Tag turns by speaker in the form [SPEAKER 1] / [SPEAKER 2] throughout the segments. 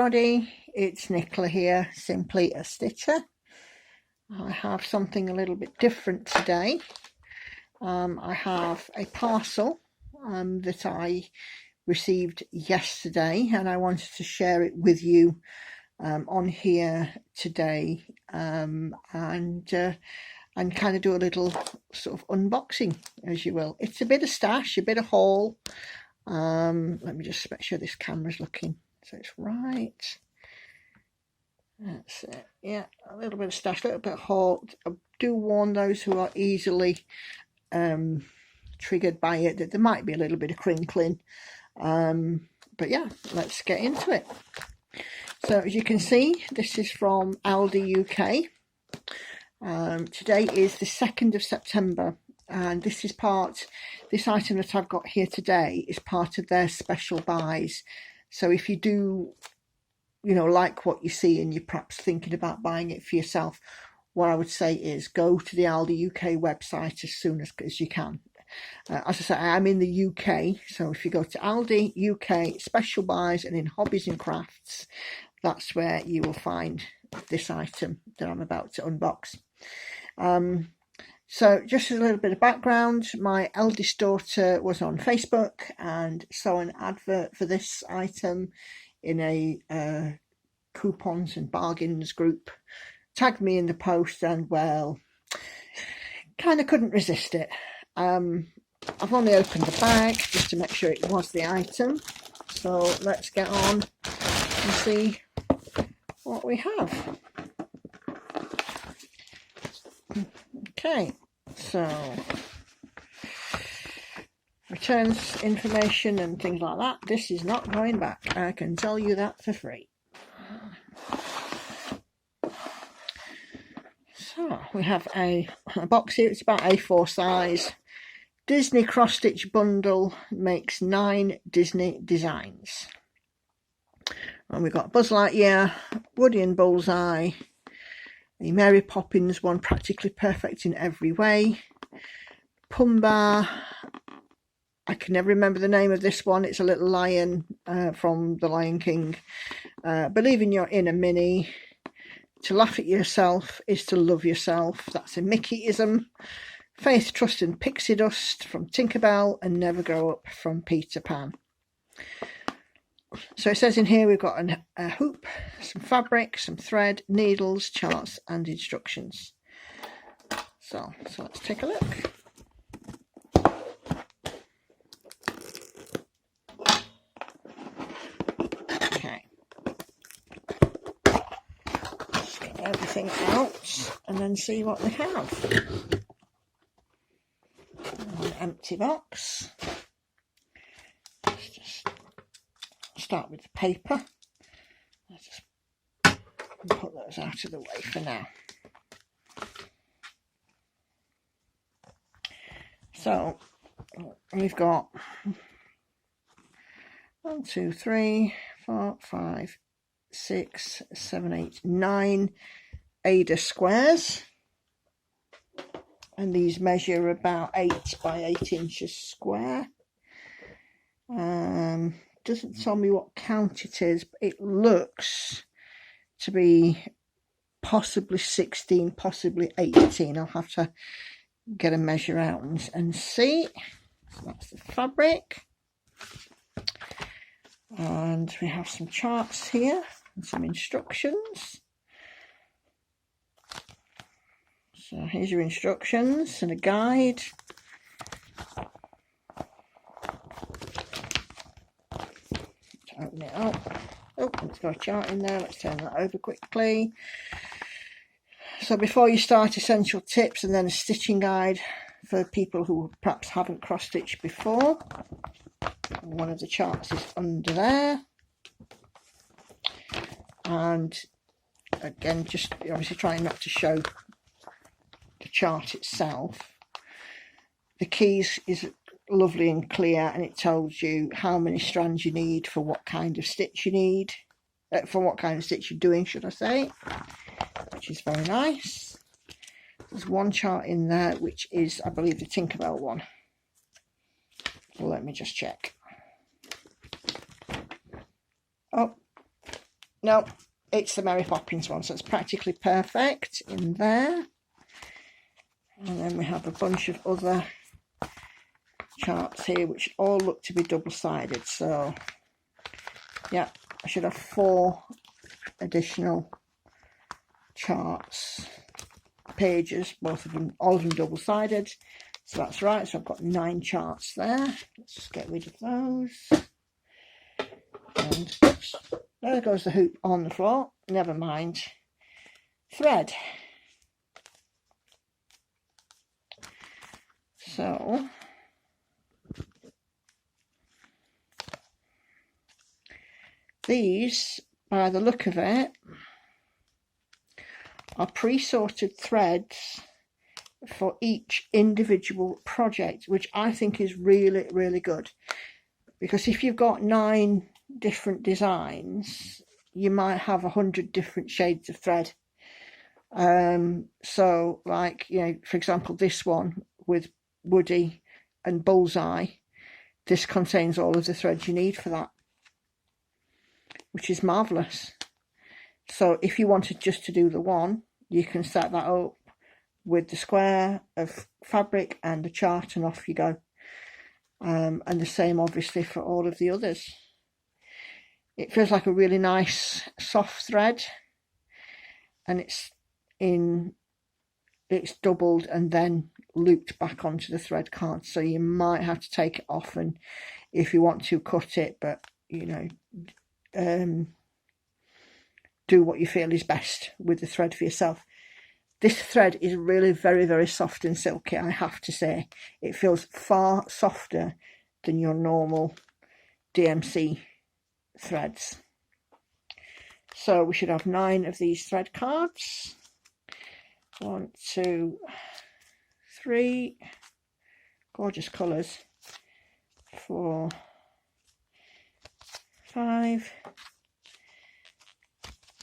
[SPEAKER 1] everybody, it's Nicola here, Simply a Stitcher. I have something a little bit different today. I have a parcel that I received yesterday, and I wanted to share it with you on here today, and kind of do a little sort of unboxing, as you will. It's a bit of stash, a bit of haul. Let me just make sure this camera's looking so it's right. That's it. Yeah, a little bit of stash, a little bit of haul. I do warn those who are easily triggered by it that there might be a little bit of crinkling, but yeah, let's get into it. So as you can see, this is from Aldi UK. Today is the 2nd of September, and this item that I've got here today is part of their special buys. So if you do, like what you see and you're perhaps thinking about buying it for yourself, what I would say is go to the Aldi UK website as soon as you can. As I say, I'm in the UK, so if you go to Aldi UK special buys and in hobbies and crafts, that's where you will find this item that I'm about to unbox. So just a little bit of background, my eldest daughter was on Facebook and saw an advert for this item in a coupons and bargains group, tagged me in the post, and well, kind of couldn't resist it. I've only opened the bag just to make sure it was the item, so let's get on and see what we have. Okay, so returns information and things like that. This is not going back, I can tell you that for free. So we have a box here. It's about A4 size. Disney cross stitch bundle, makes 9 Disney designs. And we've got Buzz Lightyear, Woody and Bullseye, a Mary Poppins one, practically perfect in every way. Pumbaa, I can never remember the name of this one. It's a little lion from The Lion King. Believing you're in a mini. To laugh at yourself is to love yourself. That's a Mickeyism. Faith, Trust and Pixie Dust from Tinkerbell, and Never Grow Up from Peter Pan. So it says in here we've got a hoop, some fabric, some thread, needles, charts and instructions. So let's take a look. Okay. Let's get everything out and then see what we have. An empty box. Let's just start with the paper. Let's just put those out of the way for now. So we've got 1, 2, 3, 4, 5, 6, 7, 8, 9 Ada squares, and these measure about 8 by 8 inches square. Doesn't tell me what count it is, but it looks to be possibly 16, possibly 18. I'll have to get a measure out and see. So that's the fabric, and we have some charts here and some instructions. So here's your instructions and a guide. Open it up. Oh, it's got a chart in there. Let's turn that over quickly. So before you start, essential tips, and then a stitching guide for people who perhaps haven't cross-stitched before. One of the charts is under there. And again, just obviously trying not to show the chart itself. The keys is lovely and clear, and it tells you how many strands you need for what kind of stitch you need, for what kind of stitch you're doing, should I say, which is very nice. There's one chart in there which is, I believe, the Tinkerbell one. Let me just check. Oh, no, it's the Mary Poppins one, so it's practically perfect in there. And then we have a bunch of other charts here which all look to be double-sided, so yeah, I should have 4 additional charts pages, both of them, all of them double-sided, so that's right. So I've got 9 charts there. Let's just get rid of those. And oops, there goes the hoop on the floor. Never mind. Thread. So these, by the look of it, are pre-sorted threads for each individual project, which I think is really, really good. Because if you've got 9 different designs, you might have 100 different shades of thread. So like, you know, for example, this one with Woody and Bullseye, this contains all of the threads you need for that, which is marvellous. So if you wanted just to do the one, you can set that up with the square of fabric and the chart, and off you go. And the same obviously for all of the others. It feels like a really nice soft thread, and it's doubled and then looped back onto the thread card, so you might have to take it off and if you want to cut it, but you know, do what you feel is best with the thread for yourself. This thread is really very, very soft and silky, I have to say. It feels far softer than your normal DMC threads. So we should have 9 of these thread cards. 1, 2, 3, gorgeous colours. 4, 5,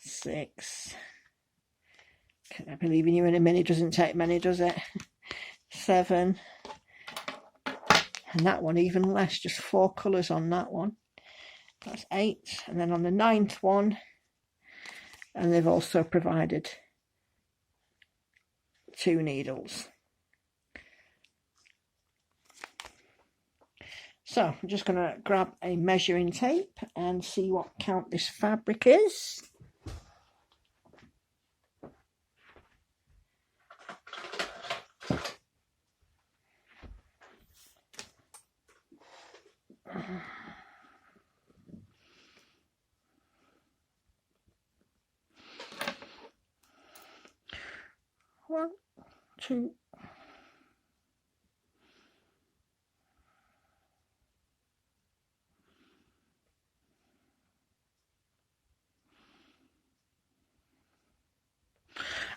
[SPEAKER 1] 6. I believe in you in a minute, doesn't take many, does it? 7, and that one even less, just 4 colours on that one. That's 8, and then on the 9th one, and they've also provided 2 needles. So I'm just going to grab a measuring tape and see what count this fabric is. One, 2,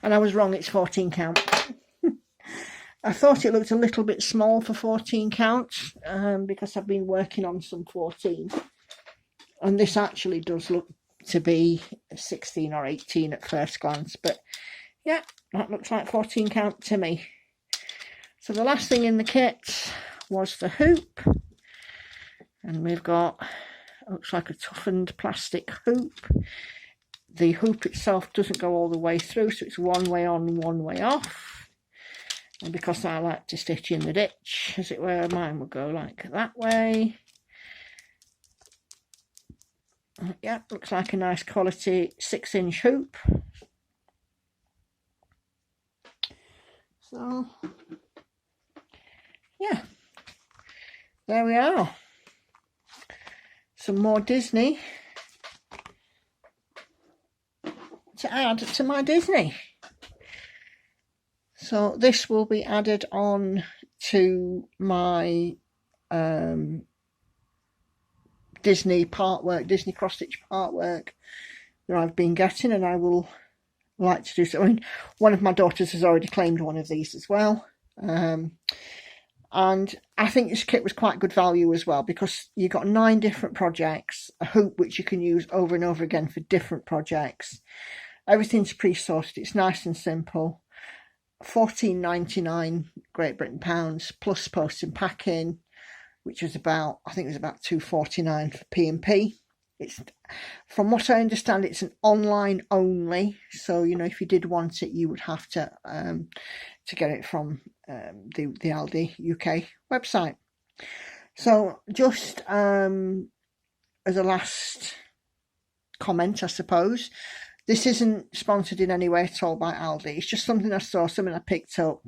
[SPEAKER 1] and I was wrong, it's 14 count. I thought it looked a little bit small for 14 counts, because I've been working on some 14, and this actually does look to be 16 or 18 at first glance, but yeah, that looks like 14 count to me. So the last thing in the kit was the hoop, and we've got, looks like a toughened plastic hoop. The hoop itself doesn't go all the way through, so it's one way on, one way off. And because I like to stitch in the ditch, as it were, mine will go like that way. Yeah, looks like a nice quality 6-inch hoop. So, yeah, there we are. Some more Disney to add to my Disney. So this will be added on to my Disney partwork, Disney cross stitch partwork that I've been getting, and I will like to do so. I mean, one of my daughters has already claimed one of these as well, and I think this kit was quite good value as well, because you got 9 different projects, a hoop which you can use over and over again for different projects. Everything's pre-sorted, it's nice and simple. $14.99 Great Britain pounds plus post and packing, which was about, I think it was about $2.49 for P&P. It's, from what I understand, it's an online only. So, you know, if you did want it, you would have to get it from the Aldi UK website. So just as a last comment, I suppose, this isn't sponsored in any way at all by Aldi. It's just something I saw, something I picked up,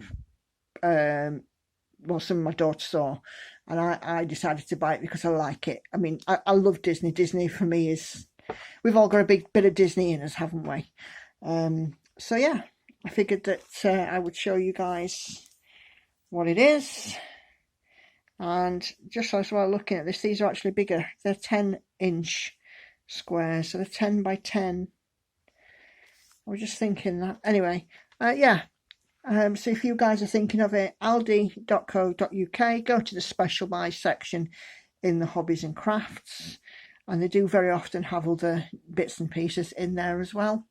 [SPEAKER 1] well, some my daughter saw, and I decided to buy it because I like it. I mean, I love Disney. Disney for me is, we've all got a big bit of Disney in us, haven't we? So yeah, I figured that I would show you guys what it is. And just as well looking at this, these are actually bigger. They're 10-inch squares, so they're 10 by 10. I was just thinking that. Anyway, yeah. So if you guys are thinking of it, aldi.co.uk, go to the special buy section in the hobbies and crafts, and they do very often have other bits and pieces in there as well.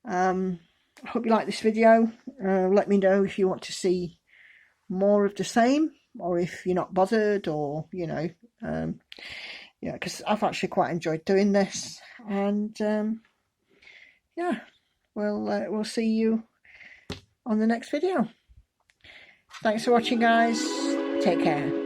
[SPEAKER 1] I hope you like this video. Let me know if you want to see more of the same, or if you're not bothered, or you know, yeah, because I've actually quite enjoyed doing this. And yeah, we'll see you on the next video. Thanks for watching, guys. Take care.